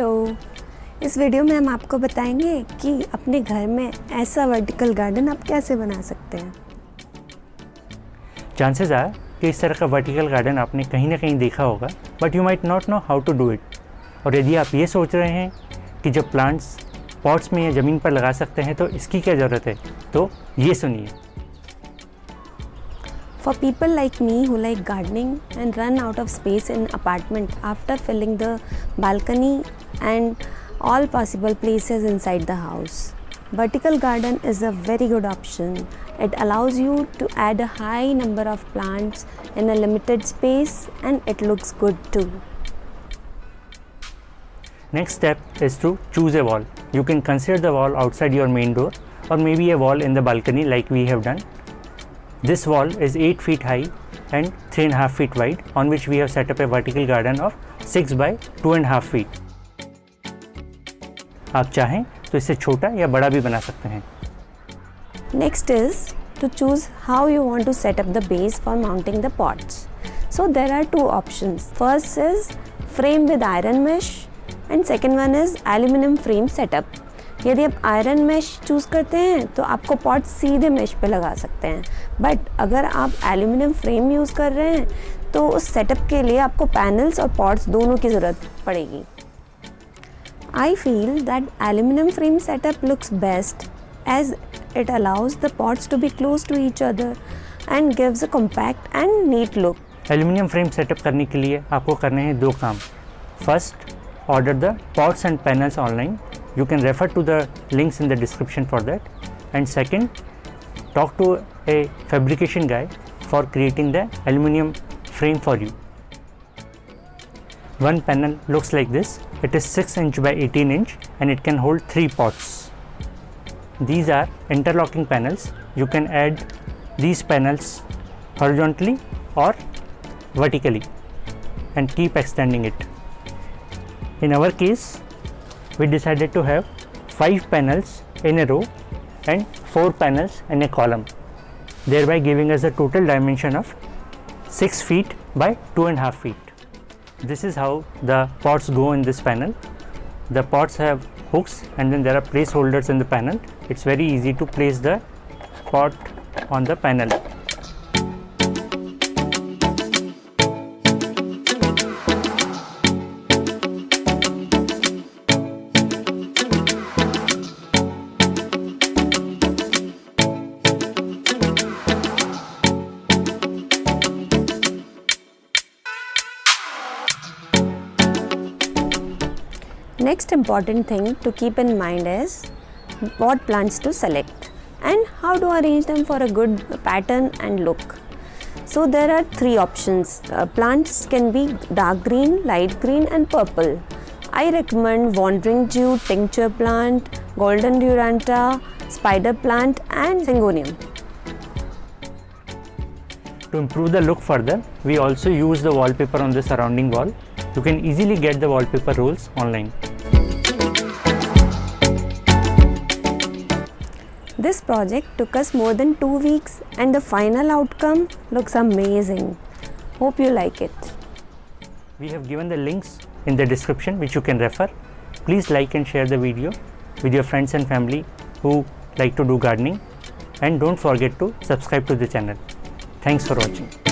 Hello, इस video में हम आपको बताएंगे कि अपने घर में ऐसा वर्टिकल गार्डन आप कैसे बना सकते हैं। चांसेस आर कि इस तरह का वर्टिकल गार्डन आपने कहीं ना कहीं देखा होगा, but you might not know how to do it. और यदि आप ये सोच रहे हैं कि जब प्लांट्स पॉट्स में या ज़मीन पर लगा सकते हैं तो इसकी क्या ज़रूरत है, तो ये सुनिए। For people like me who like gardening and run out of space in apartment after filling the balcony and all possible places inside the house, vertical garden is a very good option. It allows you to add a high number of plants in a limited space and it looks good too. Next step is to choose a wall. You can consider the wall outside your main door or maybe a wall in the balcony like we have done. This wall is 8 feet high and 3.5 feet wide, on which we have set up a vertical garden of 6 by 2.5 feet. आप चाहें तो इसे छोटा या बड़ा भी बना सकते हैं। Next is to choose how you want to set up the base for mounting the pots. So there are two options. First is frame with iron mesh and second one is aluminum frame setup. यदि आप iron mash choose करते हैं तो आपको pot सीधे mash पे लगा सकते हैं, बट अगर आप एल्यूमिनियम फ्रेम यूज़ कर रहे हैं तो उस सेटअप के लिए आपको पैनल्स और पॉट्स दोनों की ज़रूरत पड़ेगी। I feel that aluminium frame setup looks best as it allows the pots to be close to each other and gives a compact and neat look. Aluminium frame setup करने के लिए आपको करने हैं दो काम। First, order the pots and panels online. You can refer to the links in the description for that. And second, talk to a fabrication guy for creating the aluminum frame for you. One panel looks like this. It is 6 inch by 18 inch and it can hold 3 pots. These are interlocking panels. You can add these panels horizontally or vertically and keep extending it. In our case, we decided to have 5 panels in a row and 4 panels in a column, thereby giving us a total dimension of 6 feet by 2.5 feet. This is how the pots go in this panel. The pots have hooks and then there are placeholders in the panel. It's very easy to place the pot on the panel. Next important thing to keep in mind is what plants to select and how to arrange them for a good pattern and look. So there are 3 options. Plants can be dark green, light green and purple. I recommend wandering Jew, tincture plant, golden duranta, spider plant and syngonium. To improve the look further, we also use the wallpaper on the surrounding wall. You can easily get the wallpaper rolls online. This project took us more than 2 weeks and the final outcome looks amazing. Hope you like it. We have given the links in the description which you can refer. Please like and share the video with your friends and family who like to do gardening, and don't forget to subscribe to the channel. Thanks for watching.